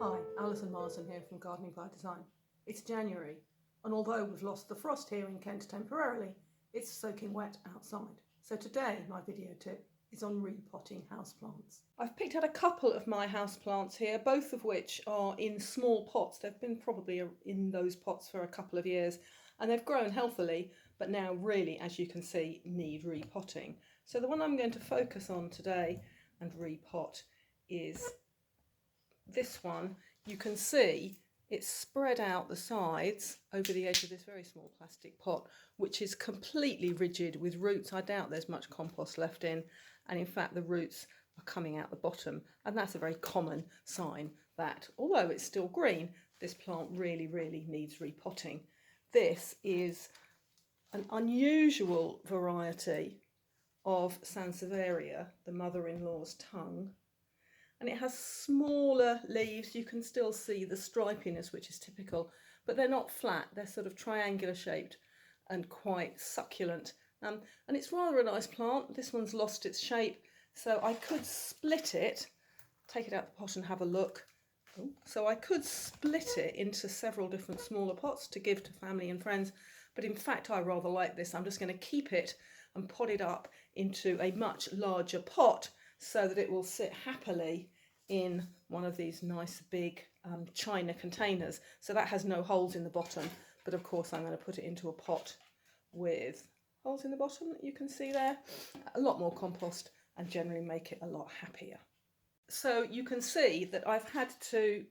Hi, Alison Marsden here from Gardening by Design. It's January, and although we've lost the frost here in Kent temporarily, it's soaking wet outside. So today my video tip is on repotting houseplants. I've picked out a couple of my houseplants here, both of which are in small pots. They've been probably in those pots for a couple of years, and they've grown healthily, but now really, as you can see, need repotting. So the one I'm going to focus on today and repot is this one. You can see it's spread out the sides over the edge of this very small plastic pot, which is completely rigid with roots. I doubt there's much compost left in, and in fact the roots are coming out the bottom, and that's a very common sign that although it's still green, this plant really needs repotting. This is an unusual variety of Sanseveria, the mother-in-law's tongue. And it has smaller leaves. You can still see the stripiness, which is typical, but they're not flat. They're sort of triangular shaped and quite succulent. And it's rather a nice plant. This one's lost its shape, so I could split it, take it out of the pot and have a look. So I could split it into several different smaller pots to give to family and friends, but in fact I rather like this. I'm just going to keep it and pot it up into a much larger pot so that it will sit happily in one of these nice big china containers. So that has no holes in the bottom, but of course I'm going to put it into a pot with holes in the bottom that you can see there. A lot more compost and generally make it a lot happier. So you can see that I've had to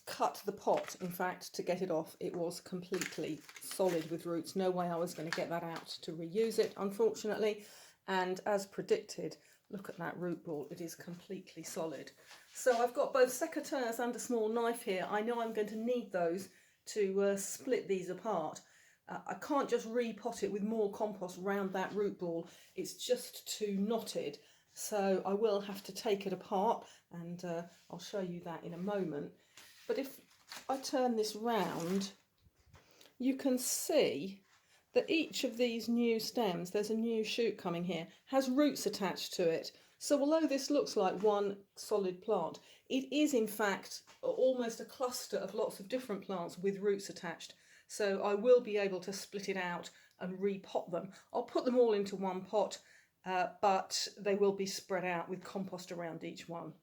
cut the pot, in fact, to get it off. It was completely solid with roots. No way I was going to get that out to reuse it, unfortunately. And as predicted, look at that root ball, it is completely solid. So I've got both secateurs and a small knife here. I know I'm going to need those to split these apart. I can't just repot it with more compost round that root ball. It's just too knotted. So I will have to take it apart, and I'll show you that in a moment. But if I turn this round, you can see that each of these new stems, there's a new shoot coming here, has roots attached to it. So although this looks like one solid plant, it is in fact almost a cluster of lots of different plants with roots attached. So I will be able to split it out and repot them. I'll put them all into one pot, but they will be spread out with compost around each one.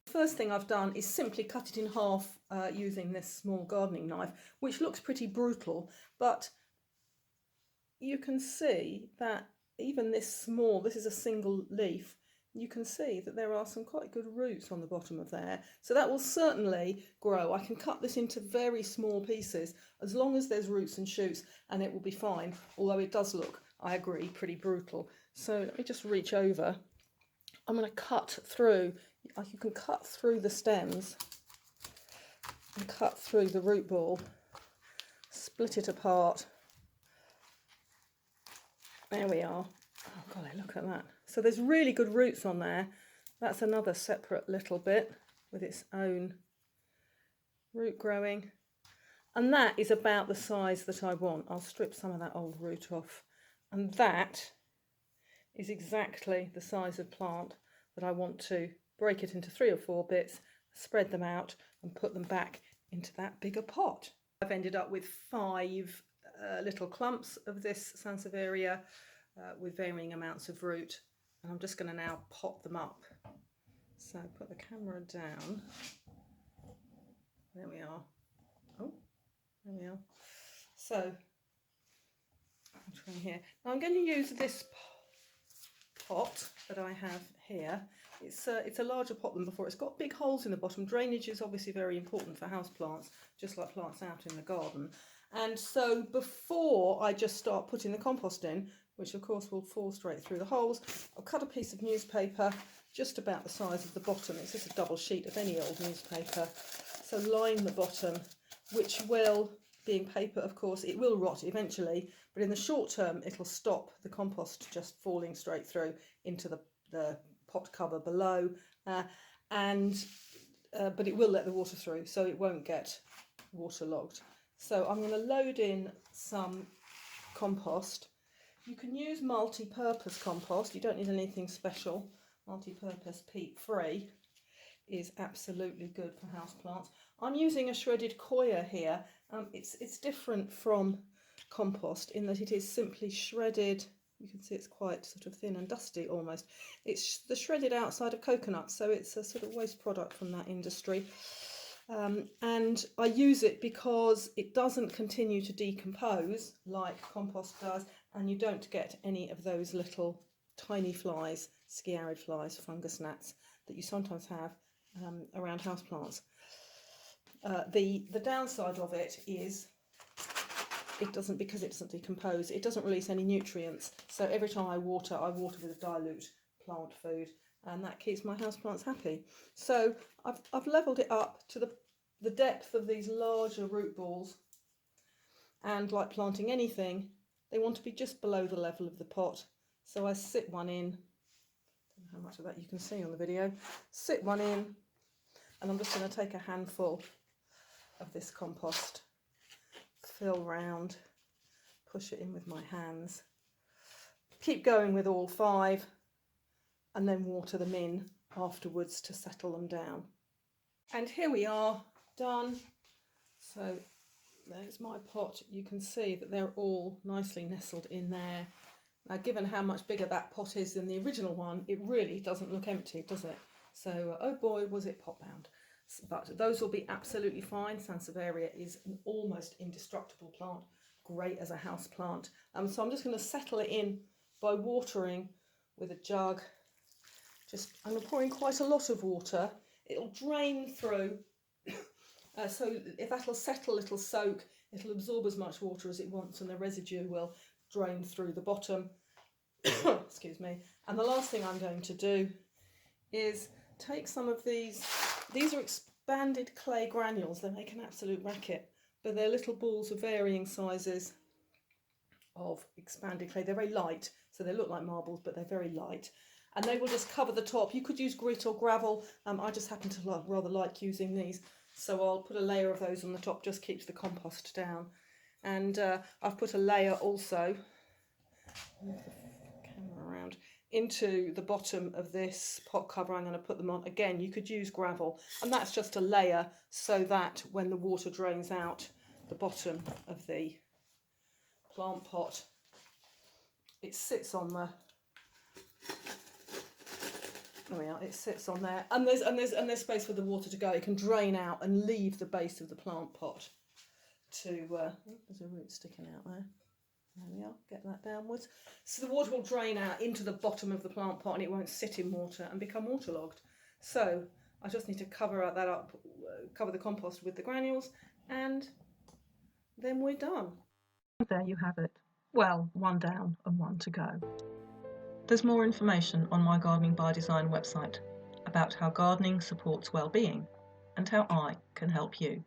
The first thing I've done is simply cut it in half using this small gardening knife, which looks pretty brutal, but you can see that even this small, this is a single leaf, you can see that there are some quite good roots on the bottom of there. So that will certainly grow. I can cut this into very small pieces as long as there's roots and shoots, and it will be fine, although it does look, I agree, pretty brutal. So let me just reach over. I'm going to cut through, you can cut through the stems and cut through the root ball, split it apart. There we are. Oh golly, look at that. So there's really good roots on there. That's another separate little bit with its own root growing. And that is about the size that I want. I'll strip some of that old root off. And that is exactly the size of plant that I want to break it into 3 or 4 bits, spread them out and put them back into that bigger pot. I've ended up with 5 little clumps of this Sanseveria with varying amounts of root, and I'm just going to now pot them up. So put the camera down. There we are. Oh, there we are. So I'll try here. Now I'm going to use this pot that I have here. It's a larger pot than before. It's got big holes in the bottom. Drainage is obviously very important for houseplants, just like plants out in the garden. And so before I just start putting the compost in, which of course will fall straight through the holes, I'll cut a piece of newspaper just about the size of the bottom. It's just a double sheet of any old newspaper. So line the bottom, which will, being paper of course, it will rot eventually, but in the short term it'll stop the compost just falling straight through into the pot cover below, but it will let the water through, so it won't get waterlogged. So I'm going to load in some compost. You can use multi-purpose compost. You don't need anything special. Multi-purpose peat free. is absolutely good for houseplants. I'm using a shredded coir here. It's different from compost in that it is simply shredded. You can see it's quite sort of thin and dusty almost. It's the shredded outside of coconut, so it's a sort of waste product from that industry. And I use it because it doesn't continue to decompose like compost does, and you don't get any of those little tiny flies, sciarid flies, fungus gnats that you sometimes have around houseplants. The downside of it is because it doesn't decompose, it doesn't release any nutrients. So every time I water with a dilute plant food, and that keeps my houseplants happy. So I've levelled it up to the depth of these larger root balls, and like planting anything, they want to be just below the level of the pot. So I sit one in. I don't know how much of that you can see on the video. Sit one in, and I'm just going to take a handful of this compost, fill round, push it in with my hands, keep going with all 5, and then water them in afterwards to settle them down. And here we are, done. So there's my pot. You can see that they're all nicely nestled in there. Now, given how much bigger that pot is than the original one, it really doesn't look empty, does it? So, oh boy, was it pot bound. But those will be absolutely fine. Sanseveria is an almost indestructible plant, great as a house plant. So I'm just going to settle it in by watering with a jug. I'm pouring quite a lot of water. It'll drain through, so if that'll settle, it'll soak, it'll absorb as much water as it wants, and the residue will drain through the bottom. Excuse me. And the last thing I'm going to do is take some of these are expanded clay granules. They make an absolute racket, but they're little balls of varying sizes of expanded clay. They're very light, so they look like marbles, but they're very light. And they will just cover the top. You could use grit or gravel. I just happen to rather like using these, so I'll put a layer of those on the top, just keeps the compost down. And I've put a layer also, move the camera around, into the bottom of this pot cover. I'm going to put them on. Again, you could use gravel, and that's just a layer so that when the water drains out the bottom of the plant pot, it sits on the, there we are, it sits on there, and there's space for the water to go. It can drain out and leave the base of the plant pot to there's a root sticking out there. There we are, get that downwards. So the water will drain out into the bottom of the plant pot, and it won't sit in water and become waterlogged. So I just need to cover the compost with the granules, and then we're done. There you have it. Well, one down and one to go. There's more information on my Gardening by Design website about how gardening supports well-being and how I can help you.